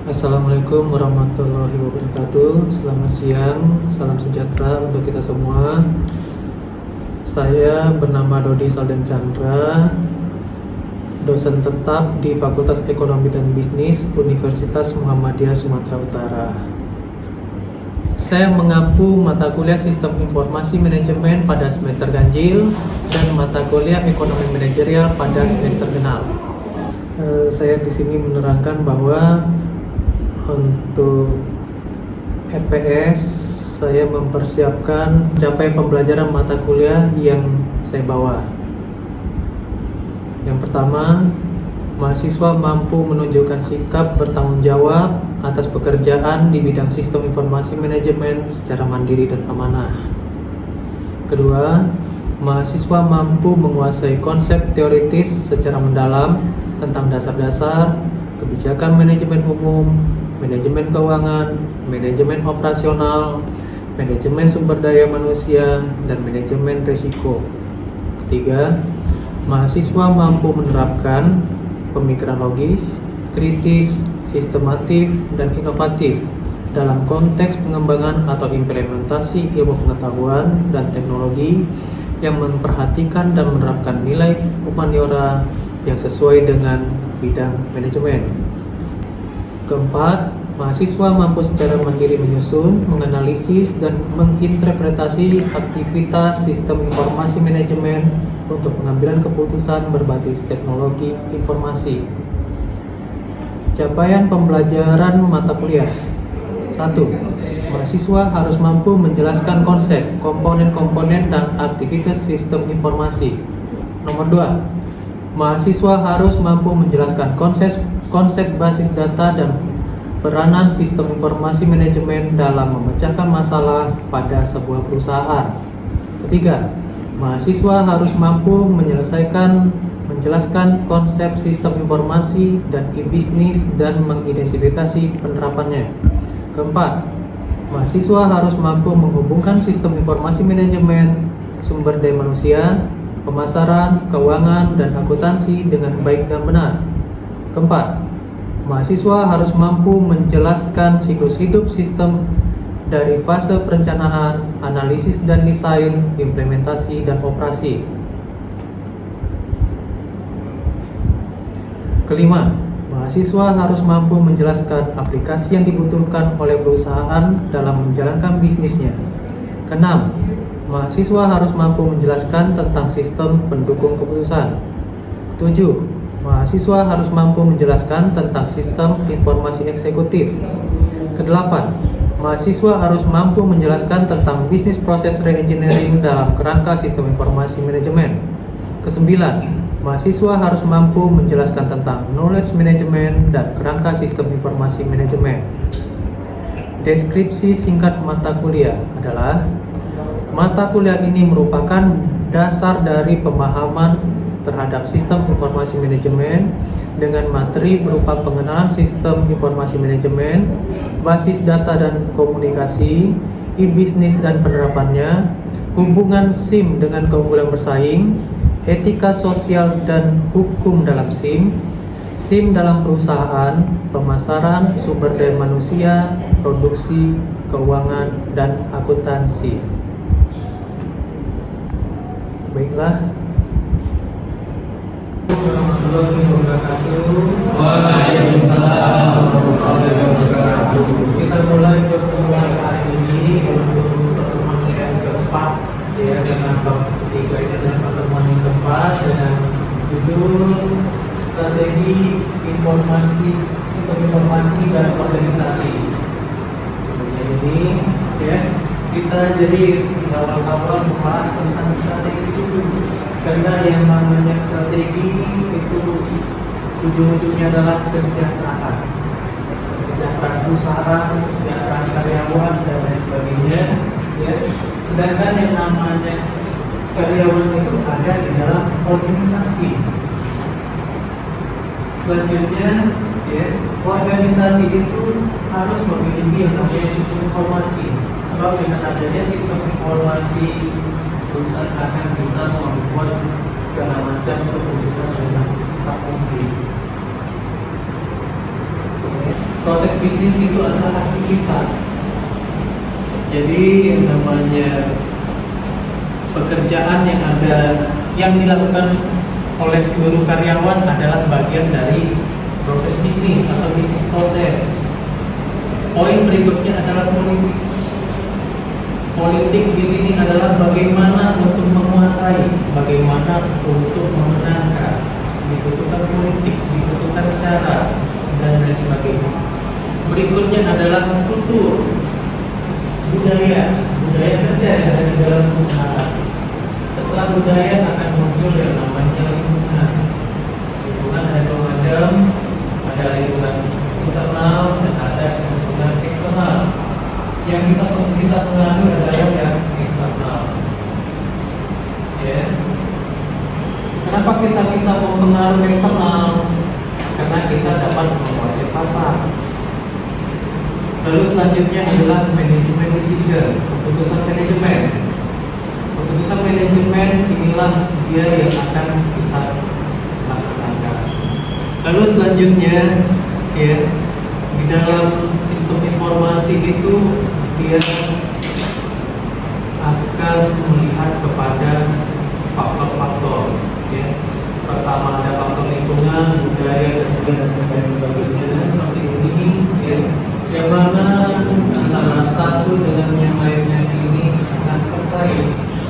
Assalamualaikum warahmatullahi wabarakatuh. Selamat siang, salam sejahtera untuk kita semua. Saya bernama Dodi Salden Chandra, dosen tetap di Fakultas Ekonomi dan Bisnis Universitas Muhammadiyah Sumatera Utara. Saya mengampu mata kuliah Sistem Informasi Manajemen pada semester ganjil dan mata kuliah Ekonomi Manajerial pada semester genap. Saya di sini menerangkan bahwa untuk RPS, saya mempersiapkan capai pembelajaran mata kuliah yang saya bawa. Yang pertama, mahasiswa mampu menunjukkan sikap bertanggung jawab atas pekerjaan di bidang sistem informasi manajemen secara mandiri dan amanah. Kedua, mahasiswa mampu menguasai konsep teoritis secara mendalam tentang dasar-dasar kebijakan manajemen umum, manajemen keuangan, manajemen operasional, manajemen sumber daya manusia, dan manajemen risiko. Ketiga, mahasiswa mampu menerapkan pemikiran logis, kritis, sistematif, dan inovatif dalam konteks pengembangan atau implementasi ilmu pengetahuan dan teknologi yang memperhatikan dan menerapkan nilai humaniora yang sesuai dengan bidang manajemen. Keempat, mahasiswa mampu secara mandiri menyusun, menganalisis, dan menginterpretasi aktivitas sistem informasi manajemen untuk pengambilan keputusan berbasis teknologi informasi. Capaian pembelajaran mata kuliah. 1. Mahasiswa harus mampu menjelaskan konsep, komponen-komponen, dan aktivitas sistem informasi. Nomor 2. Mahasiswa harus mampu menjelaskan konsep basis data dan peranan sistem informasi manajemen dalam memecahkan masalah pada sebuah perusahaan. Ketiga, mahasiswa harus mampu menjelaskan konsep sistem informasi dan e-bisnis dan mengidentifikasi penerapannya. Keempat, mahasiswa harus mampu menghubungkan sistem informasi manajemen, sumber daya manusia, pemasaran, keuangan, dan akuntansi dengan baik dan benar. Keempat, mahasiswa harus mampu menjelaskan siklus hidup sistem dari fase perencanaan, analisis dan desain, implementasi, dan operasi. Kelima, mahasiswa harus mampu menjelaskan aplikasi yang dibutuhkan oleh perusahaan dalam menjalankan bisnisnya. Keenam, mahasiswa harus mampu menjelaskan tentang sistem pendukung keputusan. 7. Mahasiswa harus mampu menjelaskan tentang sistem informasi eksekutif. Kedelapan, mahasiswa harus mampu menjelaskan tentang bisnis proses reengineering dalam kerangka sistem informasi manajemen. Kesembilan, mahasiswa harus mampu menjelaskan tentang knowledge management dan kerangka sistem informasi manajemen. Deskripsi singkat mata kuliah adalah: mata kuliah ini merupakan dasar dari pemahaman terhadap sistem informasi manajemen dengan materi berupa pengenalan sistem informasi manajemen, basis data dan komunikasi, e-bisnis dan penerapannya, hubungan SIM dengan keunggulan bersaing, etika sosial dan hukum dalam SIM, SIM dalam perusahaan, pemasaran, sumber daya manusia, produksi, keuangan, dan akuntansi. Baiklah. Warahmatullahi wabarakatuh. Waalaikumsalam warahmatullahi wabarakatuh. Kita mulai pertemuan hari ini untuk pertemuan yang keempat, ya, karena bab 3 ini adalah pertemuan yang keempat dengan judul strategi informasi, sistem informasi dan organisasi. Jadi, ya, kita jadi awal-awal membahas tentang strategi dulu. Karena yang namanya strategi itu ujung-ujungnya adalah kesejahteraan perusahaan, kesejahteraan karyawan, dan lain sebagainya. Ya. Sedangkan yang namanya karyawan itu ada di dalam organisasi. Selanjutnya, ya, organisasi itu harus memiliki yang namanya sistem informasi. Sebab dengan adanya sistem informasi, perusahaan akan bisa membuat segala macam keputusan dengan secepat mungkin. Proses bisnis itu adalah aktivitas. Jadi yang namanya pekerjaan yang dilakukan oleh seluruh karyawan adalah bagian dari proses bisnis atau bisnis proses. Poin berikutnya adalah politik. Politik di sini adalah bagaimana untuk menguasai, bagaimana untuk memenangkan. Dibutuhkan politik, dibutuhkan cara, dan lain sebagainya. Berikutnya adalah kultur, budaya kerja yang ada di dalam usaha. Setelah budaya akan muncul yang namanya lingkungan. Lingkungan ada dua macam, ada lingkungan internal dan ada lingkungan eksternal. Yang bisa kita pengaruhi adalah yang eksternal. Ya. Kenapa kita bisa mempengaruhi eksternal? Karena kita dapat menguasai pasar. Lalu selanjutnya adalah manajemen decision, keputusan manajemen. Keputusan manajemen inilah dia yang akan kita laksanakan. Lalu selanjutnya, ya, di dalam sistem informasi itu dia akan melihat kepada faktor-faktor. Ya. Pertama ada faktor lingkungan, budaya, dan sebagainya seperti ini. Ya. Yang mana antara satu dengan yang lainnya ini akan terkait,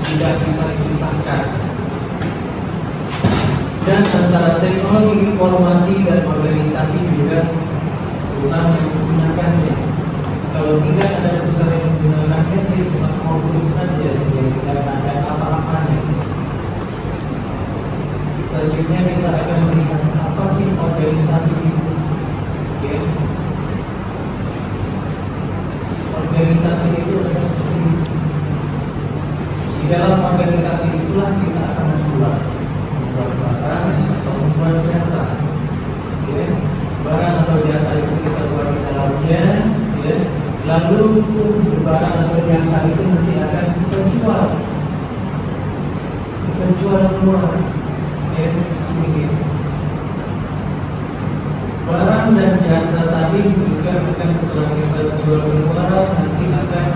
tidak bisa dipisahkan. Dan antara teknologi informasi dan organisasi juga perusahaan yang menggunakannya. Kalau tidak ada perusahaan yang menggunakannya, dia cuma produk saja, dia tidak ada apa-apanya. Selanjutnya kita akan melihat apa sih organisasi itu. Ya. Organisasi itu adalah seperti itu. Di dalam organisasi itulah kita akan membuat barang atau membuat jasa. Ya. Barang atau jasa itu kita buat di dalamnya. Ya. Lalu barang atau jasa itu nanti akan kita jual. Kita jual keluar. Ya, sedikit. Barang dan jasa tadi juga akan setelah kita jual keluar nanti akan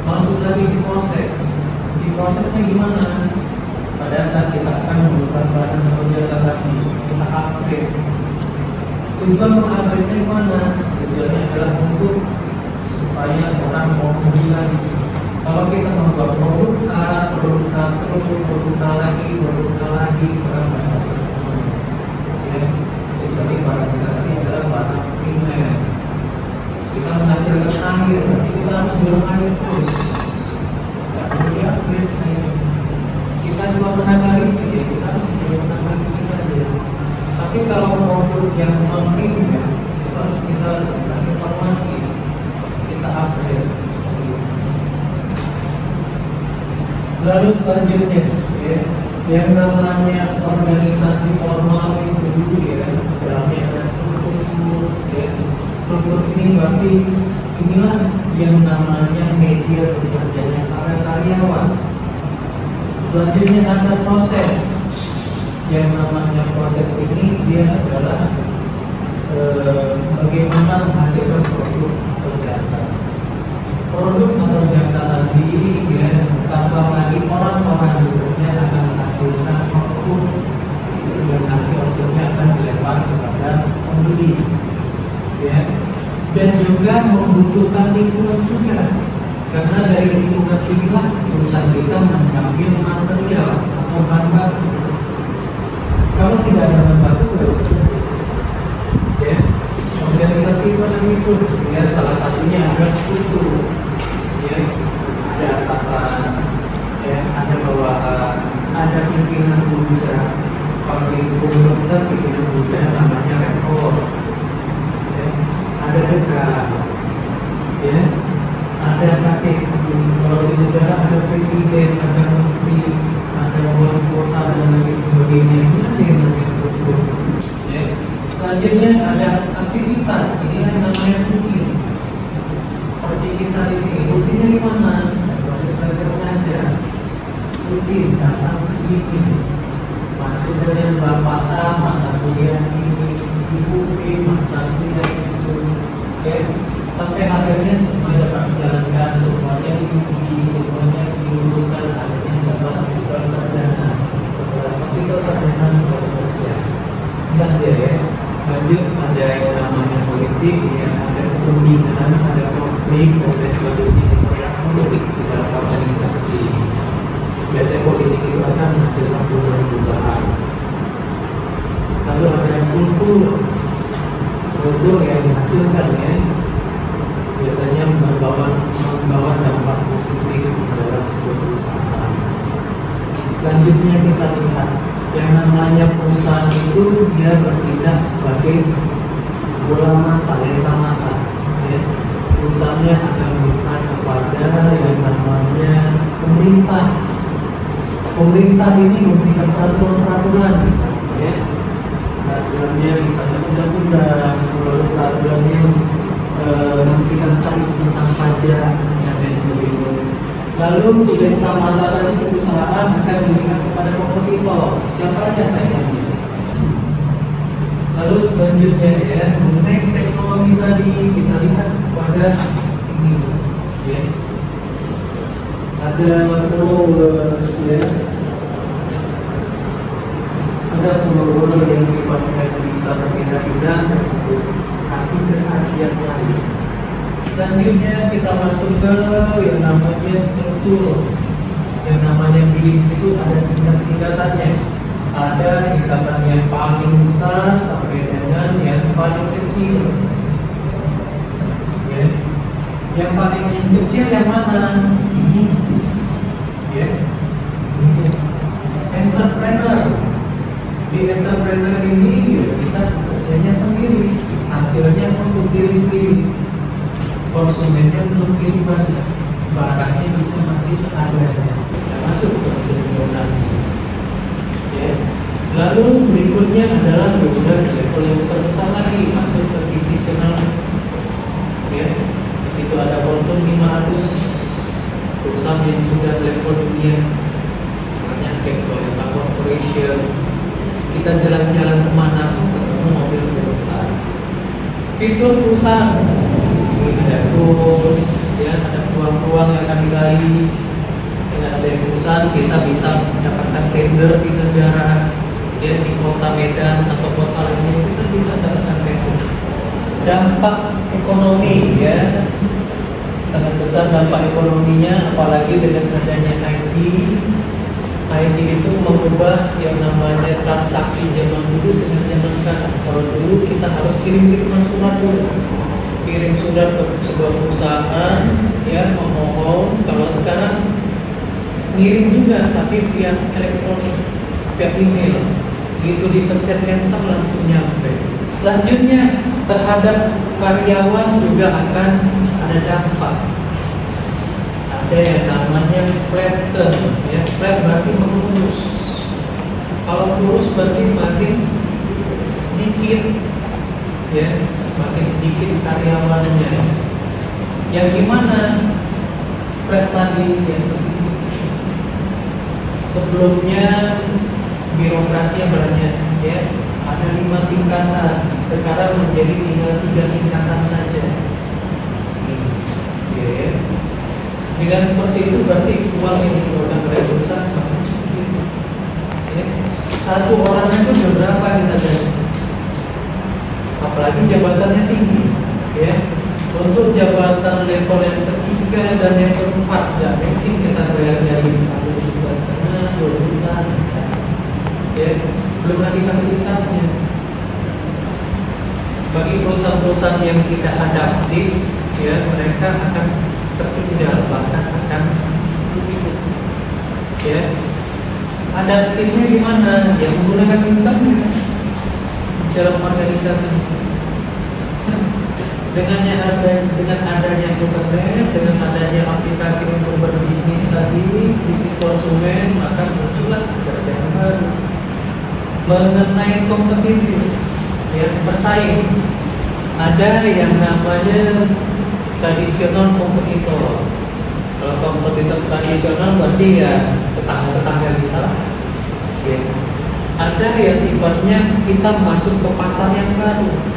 masuk lagi di proses. Di prosesnya gimana? Pada saat kita akan menggunakan barang atau jasa tadi, kita upgrade. Tujuan mengupgrade-nya gimana? Tujuannya adalah untuk supaya orang mau beli lagi. Kalau kita membuat produk A terus produk A lagi, orang banyak. Ya. Jadi barang kita tadi adalah barang primer. Kita menghasilkan air, tapi kita harus jual air terus. Tidak perlu di-upgrade air. Kita cuma tenaga listrik, ya kita harus jual tenaga listrik aja. Tapi kalau produk yang non primer, itu harus kita lakukan informasi, kita upgrade. Lalu selanjutnya, ya, yang namanya organisasi formal itu dulu ya, dalamnya ada struktur, ya. Struktur ini berarti inilah yang namanya media bekerjanya para karyawan. Selanjutnya ada proses, yang namanya proses ini dia adalah bagaimana menghasilkan produk atau jasa. Produk atau jasa tadi ya, tambah lagi orang-orang berikutnya akan menghasilkan output dan nanti outputnya akan dilempar kepada pembeli ya. Dan juga membutuhkan lingkungan juga, karena dari lingkungan inilah perusahaan kita mengambil material atau bahan baku. Kalau tidak ada bahan baku ya, organisasi itu ada itu ya, salah satunya adalah struktur ya, ada atasan ya, ada bawahan, ada pimpinan puja. Kalau di komunitas pimpinan puja namanya rektor ya, ada dekan ya, ada kakek. Kalau di negara ada presiden, ada menteri, ada wali kota dan lain sebagainya. Ini ada yang namanya struktur ya. Selanjutnya ada aktivitas, ini yang namanya rutin. Seperti kita di sini, rutinnya di mana? Proses belajar mengajar, rutin datang ke sini, masuk dengan bapak A, mata kuliah ini, ibu B, mata kuliah itu, nanti ya ada kepemimpinan, ada konflik dan lain sebagainya yang politik di dalam organisasi. Biasanya politik itu akan menghasilkan perubahan. Lalu ada kultur yang dihasilkan ya, biasanya membawa dampak positif terhadap sebuah perusahaan. Selanjutnya kita lihat yang namanya perusahaan itu dia bertindak sebagai bola mata, lensa mata ya. Perusahaannya akan melihat kepada yang namanya pemerintah. Pemerintah ini memberikan peraturan-peraturan misalnya ya. Peraturannya misalnya undang-undang, lalu peraturannya memberikan tarif tentang pajak dan lain sebagainya. Lalu lensa mata tadi perusahaan akan melihat kepada kompetitor, siapa aja saingannya. Lalu selanjutnya ya, mengenai teknologi tadi kita lihat pada ini ya. Ada followers ya. Ada followers yang sifatnya bisa berbeda-beda tersebut arti ke arti yang lain. Selanjutnya kita masuk ke yang namanya struktur. Yang namanya bisnis itu ada tingkat-tingkatannya. Ada tingkatan yang paling besar sampai dengan yang paling kecil. Ya. Yang paling kecil yang mana? Ini. Ya. Ini. Entrepreneur. Di entrepreneur ini ya, kita kerjanya sendiri. Hasilnya untuk diri sendiri. Konsumennya belum kirim barangnya juga masih seadanya, masuk ke segmentasi. Ya. Lalu berikutnya adalah level yang besar lagi, masuk ke divisional. Ya. Di situ ada Fortune 500 perusahaan yang sudah level dunia, misalnya kayak Toyota Corporation. Kita jalan-jalan kemana pun ketemu mobil Toyota. Fitur perusahaan. Ada kurs, ya, ada peluang-peluang yang akan diraih. Dengan adanya perusahaan kita bisa mendapatkan tender di negara, ya, di kota Medan atau kota lainnya kita bisa mendapatkan tender. Dampak ekonomi, ya, sangat besar dampak ekonominya, apalagi dengan adanya IT. IT itu mengubah yang namanya transaksi zaman dulu dengan zaman sekarang. Kalau dulu kita harus kirim-kiriman surat dulu. Kirim surat ke sebuah perusahaan ya, memohon. Kalau sekarang ngirim juga tapi via elektronik, via email, gitu, dipencet enter langsung nyampe. Selanjutnya terhadap karyawan juga akan ada dampak. Ada yang namanya flatten ya, flat berarti melurus. Kalau lurus berarti makin sedikit ya, semakin sedikit karyawannya. Yang gimana flat tadi ya, sebelumnya birokrasinya banyak ya, ada 5 tingkatan, sekarang menjadi tinggal 3 tingkatan saja ya. Dengan seperti itu berarti uang yang dikeluarkan oleh perusahaan semakin sedikit ya. Satu orang itu berapa kita gaji, apalagi jabatannya tinggi ya. Untuk jabatan level yang ketiga dan yang keempat tidak mungkin kita bayar gaji 1,5 juta, 2 juta ya, belum lagi fasilitasnya. Bagi perusahaan-perusahaan yang tidak adaptif ya, mereka akan tertinggal, bahkan akan tutup ya. Adaptifnya gimana? Ya menggunakan internet dalam organisasi. Dengan adanya internet, dengan adanya aplikasi untuk berbisnis tadi, bisnis konsumen, maka muncullah pekerjaan baru. Mengenai kompetitif, ya, bersaing, ada yang namanya tradisional kompetitor. Kalau kompetitor tradisional berarti ya tetangga-tetangga kita. Ya. Ada yang sifatnya kita masuk ke pasar yang baru.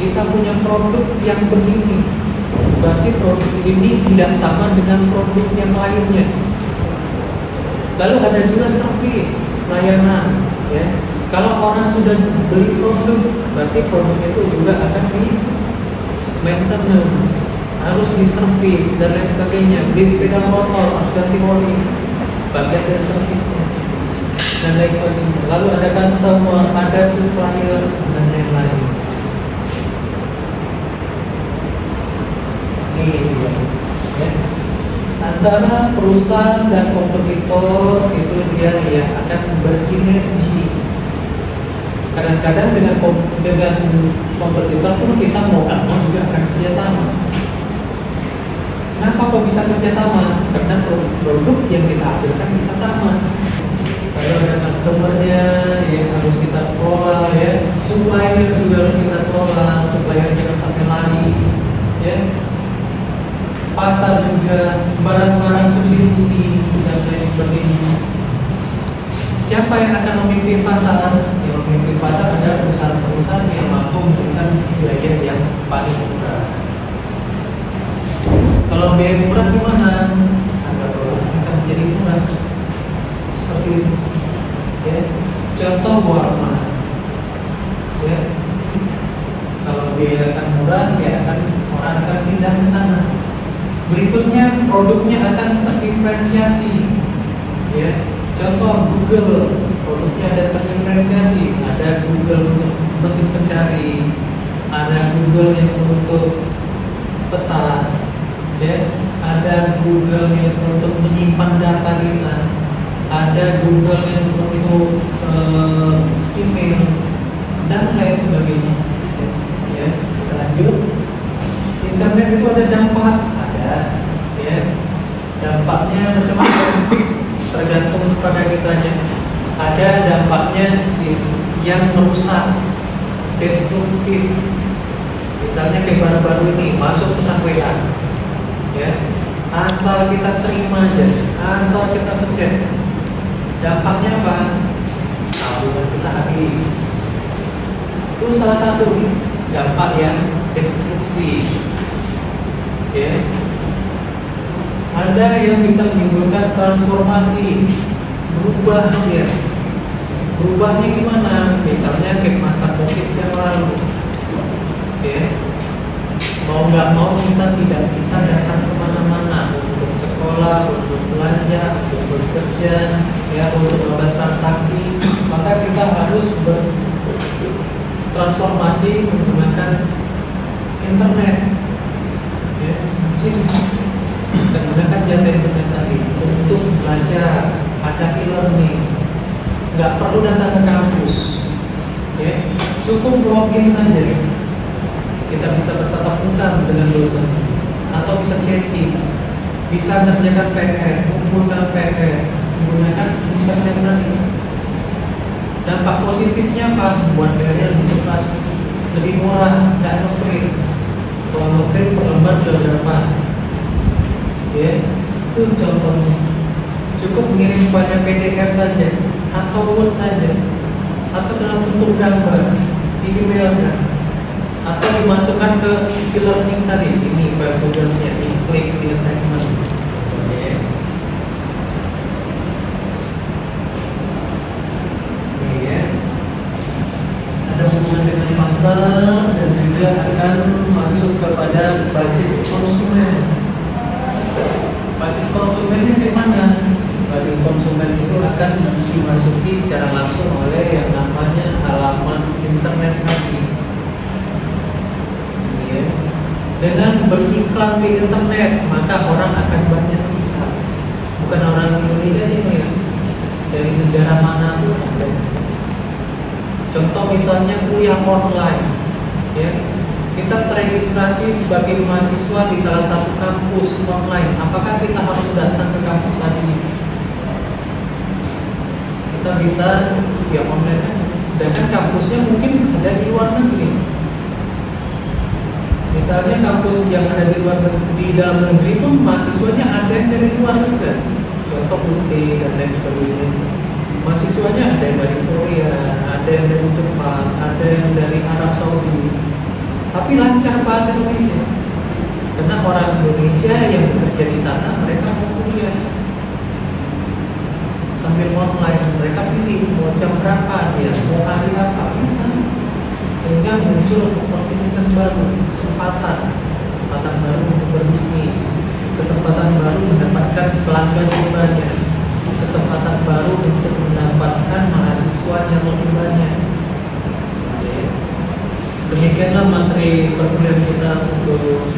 Kita punya produk yang begini, berarti produk ini tidak sama dengan produk yang lainnya. Lalu ada juga servis, layanan, ya. Kalau orang sudah beli produk, berarti produk itu juga akan di maintenance, harus diservis dan lain sebagainya. Beli sepeda motor harus ganti oli, bagian dari servisnya dan lain sebagainya. Lalu ada customer, ada supplier dan lain-lain. Ya. Antara perusahaan dan kompetitor itu dia ya akan bersinergi. Kadang-kadang dengan kompetitor pun kita mau nggak mau juga akan kerjasama. Kenapa kok bisa kerjasama? Karena produk yang kita hasilkan bisa sama. Kalau ada customernya yang harus kita kelola, ya, supplier juga harus kita kelola, supplier jangan sampai lari, ya. Pasar juga, barang-barang substitusi dan lain sebagainya. Siapa yang akan memimpin pasar? Yang memimpin pasar adalah perusahaan-perusahaan yang mampu memberikan biaya yang paling murah. Kalau biaya murah gimana? Agar produk akan menjadi murah. Seperti itu. Ya. Contoh warna. Ya. Kalau biaya akan murah, ya orang akan pindah ke sana. Berikutnya produknya akan terdiferensiasi, ya. Contoh Google, produknya ada terdiferensiasi. Ada Google untuk mesin pencari, ada Google yang untuk peta, ya. Ada Google yang untuk menyimpan data kita, ada Google yang untuk email dan lain sebagainya. Ya, kita lanjut. Internet itu ada dampak. Ya, dampaknya macam-macam tergantung kepada kitanya. Ada dampaknya yang merusak, destruktif. Misalnya kayak baru-baru ini masuk pesan WA, ya, asal kita terima aja, asal kita pencet, dampaknya apa? Tabungan kita habis. Itu salah satu dampak yang destruksi, ya. Ada yang bisa menimbulkan transformasi, berubah ya. Berubahnya gimana? Misalnya kayak masa COVID yang lalu, ya. Mau nggak mau kita tidak bisa datang kemana-mana untuk sekolah, untuk belanja, untuk bekerja, ya, untuk melakukan transaksi. Maka kita harus bertransformasi menggunakan internet, ya. Dan menggunakan jasa internet tadi untuk belajar, ada e-learning, nggak perlu datang ke kampus, ya, cukup login saja, kita bisa bertatap muka dengan dosen, atau bisa chatting, bisa mengerjakan PR, mengumpulkan PR, menggunakan internet tadi. Dampak positifnya apa? Buat PR-nya lebih cepat, lebih murah, nggak nge-print. Kalau nge-print per lembar berapa? Ya, itu contohnya. Cukup mengirim file PDF saja, atau Word saja, atau dalam bentuk gambar di emailnya, atau dimasukkan ke e-learning tadi. Ini file tugasnya, diklik di attachment. Ya. Ya. Ada hubungan dengan pasar dan juga akan masuk kepada basis konsumen. Basis konsumennya bagaimana? Basis konsumen itu akan dimasuki secara langsung oleh yang namanya halaman internet tadi. Ya. Dengan beriklan di internet, maka orang akan banyak lihat. Bukan orang Indonesia ini ya, dari negara manapun ada. Contoh misalnya kuliah online, ya. Kita teregistrasi sebagai mahasiswa di salah satu kampus online. Apakah kita harus datang ke kampus tadi? Kita bisa via online aja. Sedangkan kampusnya mungkin ada di luar negeri. Misalnya kampus yang ada di luar negeri, di dalam negeri pun mahasiswanya ada yang dari luar juga. Contoh UT dan lain sebagainya. Mahasiswanya ada yang dari Korea, ada yang dari Jepang, ada yang dari Arab Saudi. Tapi lancar bahasa Indonesia, karena orang Indonesia yang bekerja di sana mereka mau kuliah. sambil online, mereka pilih mau jam berapa dia, mau hari apa, bisa. Sehingga muncul oportunitas baru, kesempatan baru untuk berbisnis, kesempatan baru mendapatkan pelanggan yang banyak, kesempatan baru untuk mendapatkan mahasiswa yang lebih banyak. Demikianlah materi perkuliahan kita untuk